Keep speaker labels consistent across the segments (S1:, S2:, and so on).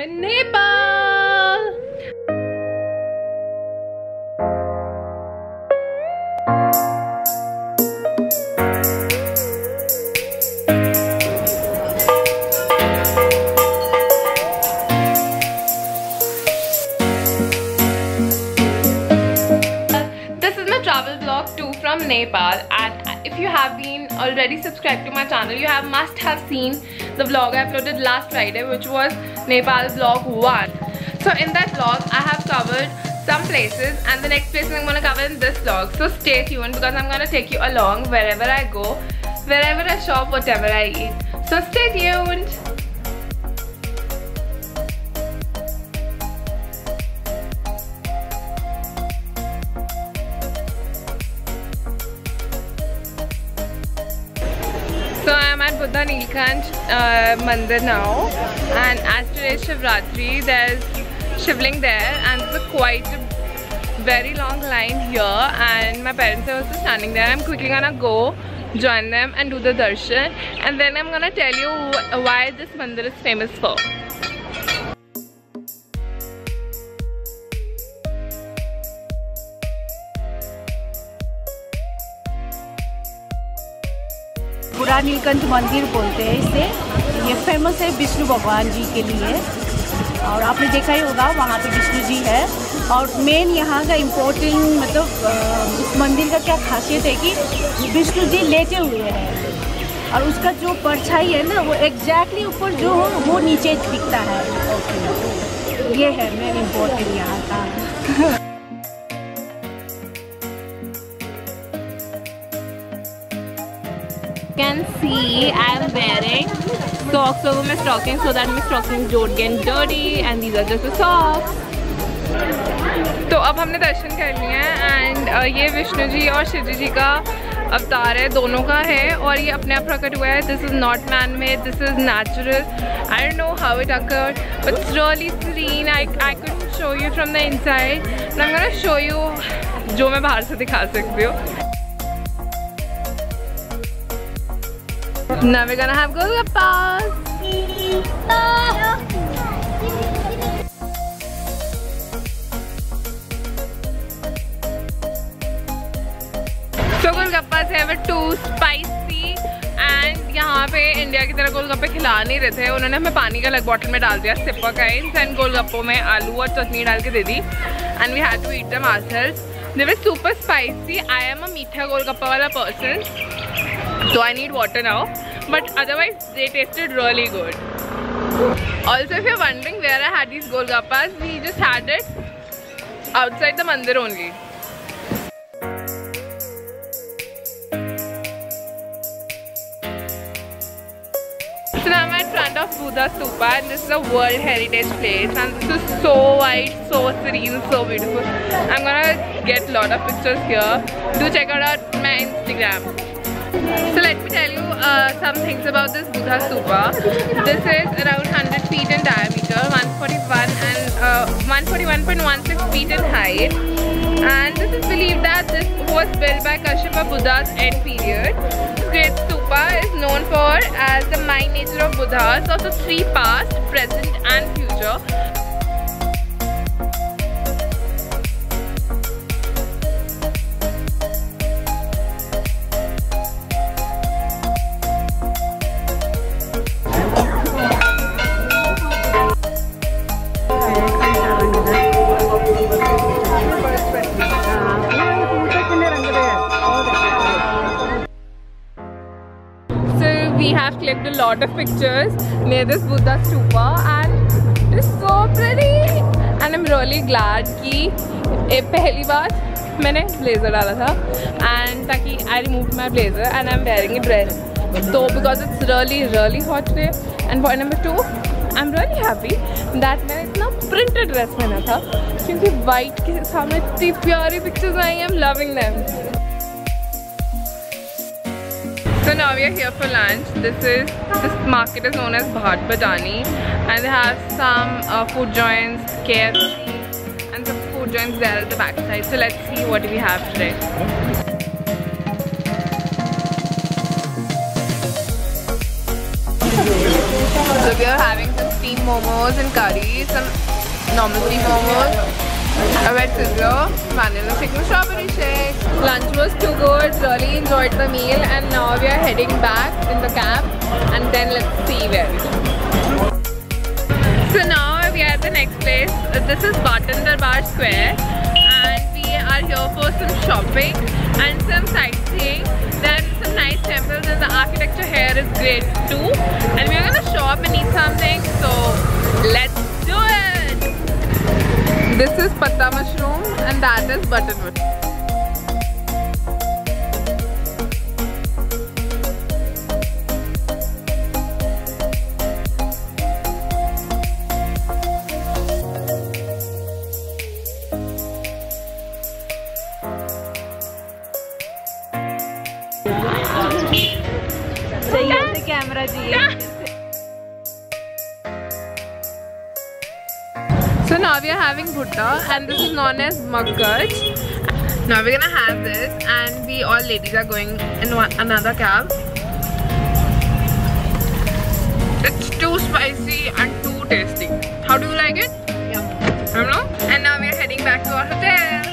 S1: Nepal. This is my travel vlog 2 from Nepal, and if you have been already subscribed to my channel, you must have seen the vlog I uploaded last Friday, which was Nepal vlog 1. So in that vlog I have covered some places, and the next place I'm going to cover in this vlog. So stay tuned, because I'm going to take you along wherever I go, wherever I shop, whatever I eat. So stay tuned. So I am at Buddha Nilkanth Mandir now, and as today is Shivratri, there's Shivling there, and there's quite a very long line here, and my parents are also standing there. I'm quickly gonna go join them and do the darshan, and then I'm gonna tell you why this mandir is famous for.
S2: बुढ़ा नीलकंठ मंदिर बोलते हैं इसे। ये famous है विष्णु भगवान जी के लिए, और आपने देखा ही होगा वहाँ पे विष्णु जी है। और मेन यहाँ का इम्पोर्टेंट मतलब इस मंदिर का क्या खासियत है कि विष्णु जी लेटे हुए हैं, और उसका जो परछाई है ना वो एग्जैक्टली ऊपर जो हो वो नीचे दिखता है। ये है मेन इम्पोर्टेंट यहाँ का।
S1: Can see I am wearing socks over my stockings so that my stockings don't get dirty, and these are just the socks. तो अब हमने दर्शन कर लिए हैं, एंड ये विष्णु जी और शिव जी का अवतार है, दोनों का है, और ये अपने आप प्रकट हुआ है. This is not man made, this is natural. I don't know how it occurred, but it's really serene. I couldn't show you from the inside, and I'm gonna show you जो मैं बाहर से दिखा सकती हूँ. Now we're gonna have golgappas. So golgappas है वो too spicy, and यहाँ पे इंडिया की तरह गोलगप्पे खिला नहीं रहे थे. उन्होंने हमें पानी का अलग बॉटल में डाल दिया, सिपर काइंड, एंड गोलगप्पों में आलू और चटनी डाल के दे दी, and we had to eat them ourselves. They were super spicy. I am a मीठा गोलगप्पा वाला person, so I need water now, but otherwise they tasted really good. Also, if you're wondering where I had these golgappas, we just had it outside the mandir only. So now I'm at front of Buddha Stupa, and this is a World Heritage place, and this is so white, so serene, so beautiful. I'm gonna get a lot of pictures here. Do check out my Instagram. So let me tell you some things about this Buddha Stupa. This is around 100 feet in diameter, 141.16 feet in height, and this is believed that this was built by Kashyapa Buddha's end period. This great stupa is known for as the mind nature of Buddhas of the 3 past, present and future. We have clicked a lot of pictures near this Buddha Stupa, and it's so pretty. And I'm really glad कि पहली बार मैंने blazer डाला था, and ताकि I removed my blazer and I'm wearing a dress. So because it's really hot today, and point number 2, I'm really happy that मैंने इतना printed dress पहना था, क्योंकि white के सामने इतनी प्यारी pictures I. I'm loving them. So now we are here for lunch. This market is known as Bhat Badani, and they have some food joints, KFC, and some food joints there at the back side. So let's see what we have today. So we are having some tea steamed momos and curry, some normal steamed momos, a wet sizzler, vanilla chicken strawberry shake. Lunch was too good, really enjoyed the meal, and now we are heading back in the cab and then let's see where we go. So now we are at the next place. This is Batan Darbar Square and we are here for some shopping and some sightseeing. There are some nice temples and the architecture here is great too. And we are gonna shop and eat something, so let's do it! This is patta mushroom and that is butterwood.
S2: Camera ji.
S1: So now we are having bhutta and this is known as maggaj. Now we're gonna have this and we all ladies are going in another cab. It's too spicy and too tasty. How do you like it?
S2: Yeah.
S1: I don't know. And now we are heading back to our hotel.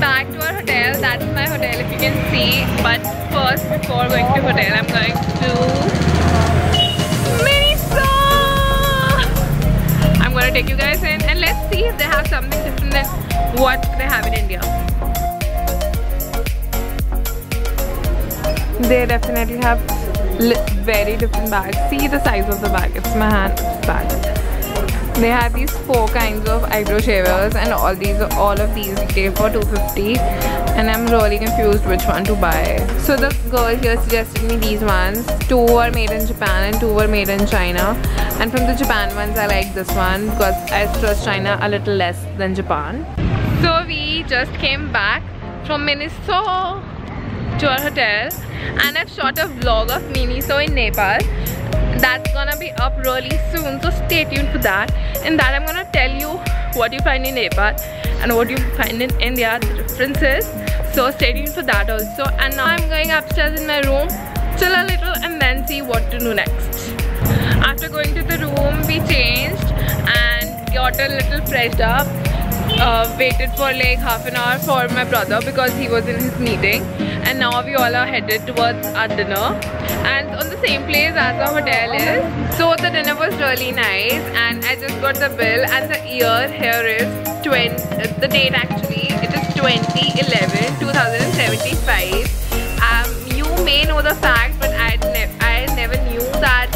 S1: Back to our hotel. That's my hotel if you can see. But first, before going to hotel, I'm going to Miniso. I'm gonna take you guys in and let's see if they have something different than what they have in India. They definitely have very different bags. See the size of the bag. It's my hand bag. They have these 4 kinds of eyebrow shavers and all of these retail for $250 and I'm really confused which one to buy. So the girl here suggested me these ones. 2 were made in Japan and 2 were made in China, and from the Japan ones I like this one because I trust China a little less than Japan. So we just came back from Miniso to our hotel and I've shot a vlog of Miniso in Nepal. That's gonna be up really soon, so stay tuned for that. In that I'm gonna tell you what you find in Nepal and what you find in India, the differences. So stay tuned for that also. And now I'm going upstairs in my room, chill a little and then see what to do next. After going to the room, we changed and got a little freshed up. Waited for like half an hour for my brother because he was in his meeting, and now we all are headed towards our dinner and on the same place as our hotel is. So the dinner was really nice and I just got the bill and the year here is the date actually, it is 2011-2075. You may know the fact, but I never knew that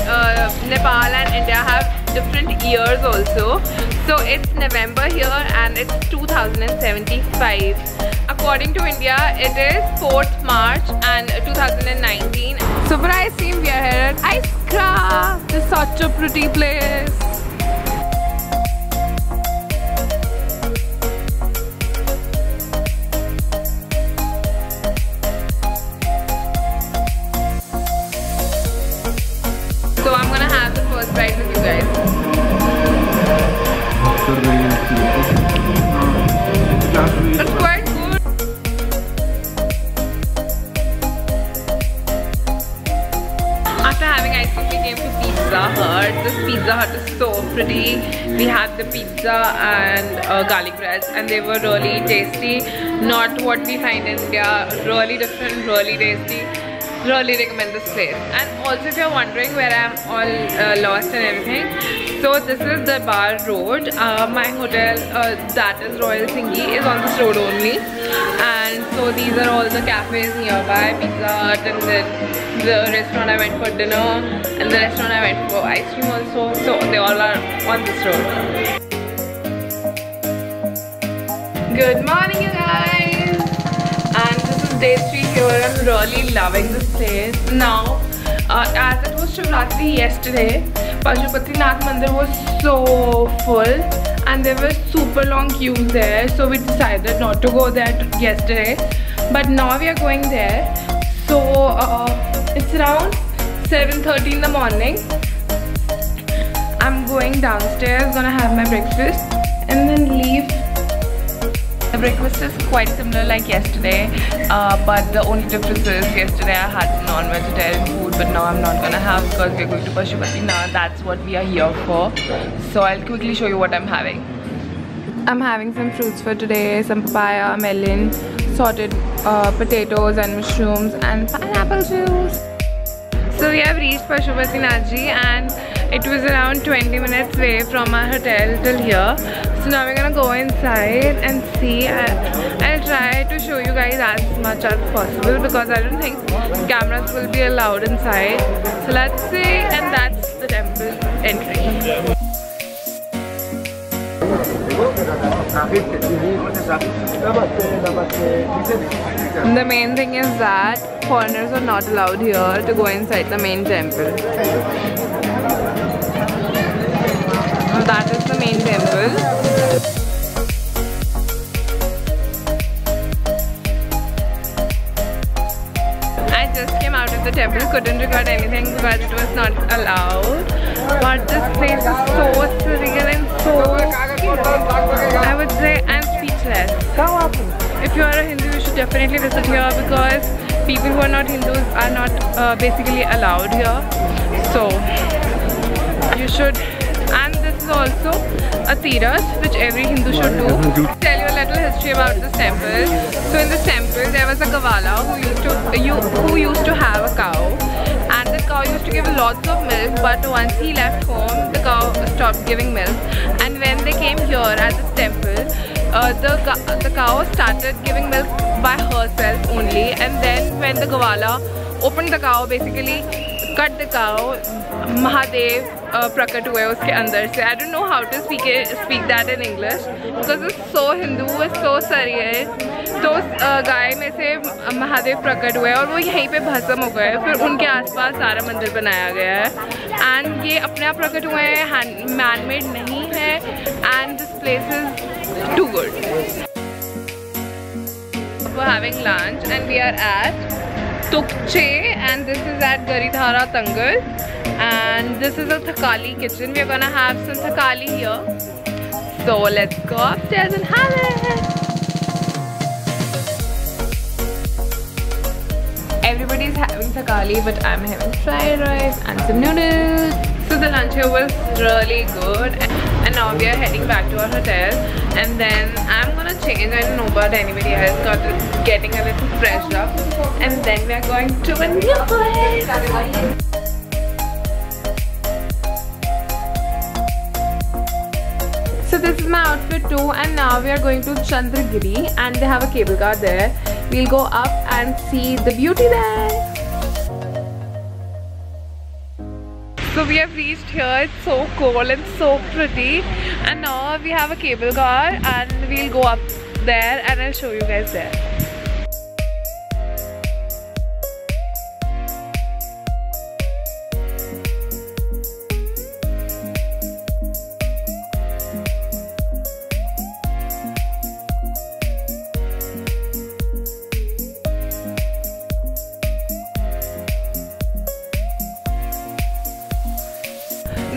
S1: Nepal and India have different years also. So it's November here and it's 2075. According to India, it is 4th March and 2019. So for ice cream, we are here at Ice Craft. It's such a pretty place. So I'm gonna have the first bite with you guys. It's quite good. After having ice cream, we came to Pizza Hut. This Pizza Hut is so pretty. We had the pizza and garlic breads and they were really tasty. Not what we find in India. Really different, really tasty. Really recommend this place. And also if you're wondering where I'm all lost and everything, so this is the Bar Road. My hotel, that is Royal Singhi, is on this road only. And so these are all the cafes nearby, Pizza Hut, and then the restaurant I went for dinner and the restaurant I went for ice cream also. So they all are on this road. Good morning you guys! And this is day 3 here. I'm really loving this place. Now, as it was Shivratri yesterday, Pashupatinath Mandir was so full and there were super long queues there, so we decided not to go there yesterday, but now we are going there. So it's around 7:30 in the morning. I'm going downstairs, gonna have my breakfast and then leave The breakfast is quite similar like yesterday, but the only difference is yesterday I had some non-vegetarian food, but now I'm not gonna have because we're going to Pashupati now. That's what we are here for. So I'll quickly show you what I'm having. I'm having some fruits for today, some papaya, melon, sorted potatoes and mushrooms and pineapple juice. So we have reached Pashupatinath and it was around 20 minutes away from our hotel till here. So now we're gonna go inside and see. I'll try to show you guys as much as possible because I don't think cameras will be allowed inside. So let's see, and that's the temple entry. The main thing is that foreigners are not allowed here to go inside the main temple. That is the main temple. I just came out of the temple, couldn't record anything because it was not allowed. But this place is so surreal and so, I would say I'm speechless. If you are a Hindu, you should definitely visit here because people who are not Hindus are not basically allowed here. So you should. And this is also a Tirath which every Hindu should do. I'll tell you a little history about this temple. So in this temple there was a Gawala who used to have a cow, and the cow used to give lots of milk, but once he left home the cow stopped giving milk, and when they came here at this temple the cow started giving milk by herself only, and then when the Gawala opened the cow, basically cut the cow, Mahadev prakat हुए उसके अंदर से. I don't know how to speak that in English because it's so Hindu, it's so surreal. तो उस गाय में से महादेव प्रकट हुए और वो यहीं पे भस्म हो गए. फिर उनके आसपास सारा मंदिर बनाया गया है, एंड ये अपने आप प्रकट हुए हैं, मैन मेड नहीं है, and this place is too good. We're having lunch and we are at Tukche, and this is at Garidhara Tangal, and this is a Thakali kitchen. We're gonna have some Thakali here. So let's go upstairs and have it. Everybody's having Thakali, but I'm having fried rice and some noodles. So the lunch here was really good, and now we are heading back to our hotel, and then I'm gonna change. I don't know about anybody else, getting a little freshed up, and then we are going to a new place. So this is my outfit too, and now we are going to Chandragiri, and they have a cable car there. We'll go up and see the beauty there. So we have reached here. It's so cool and so pretty, and now we have a cable car and we'll go up there and I'll show you guys there.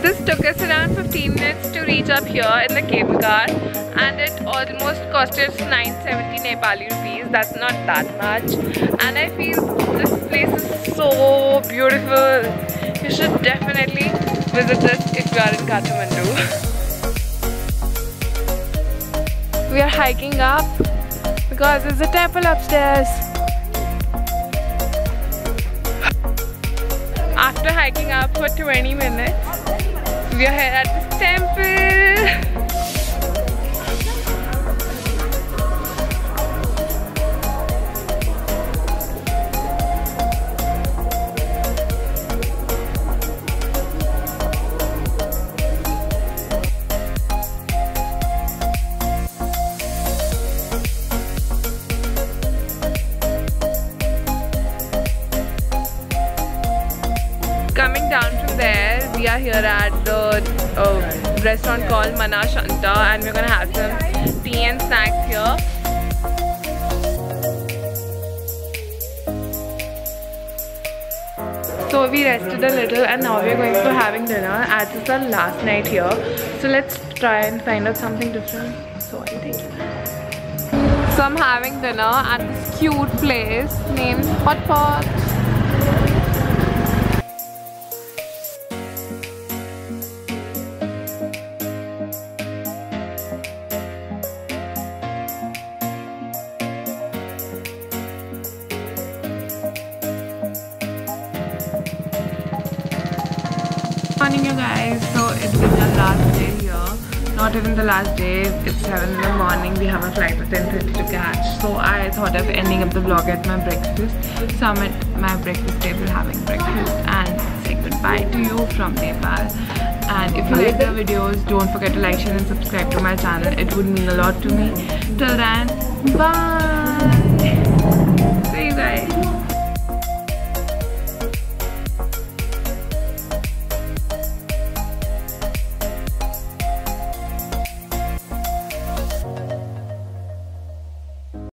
S1: This took us around 15 minutes to reach up here in the cable car, and it almost cost us 970 Nepali rupees. That's not that much, and I feel this place is so beautiful. You should definitely visit this if you are in Kathmandu. We are hiking up because there's a temple upstairs. After hiking up for 20 minutes, we are here at this temple. Coming down from there, we are here at the restaurant called Mana Shanta, and we're gonna have some tea and snacks here. So we rested a little, and now we're going to having dinner as it's our last night here. So let's try and find out something different. So I'll take you. So I'm having dinner at this cute place named Hot Pot. Morning you guys, so it's been the last day here. Not even the last day, it's 7 in the morning. We have a flight at 10:30 to catch. So I thought of ending up the vlog at my breakfast. So I'm at my breakfast table having breakfast and say goodbye to you from Nepal. And if you like the videos, don't forget to like, share and subscribe to my channel. It would mean a lot to me. Till then, bye!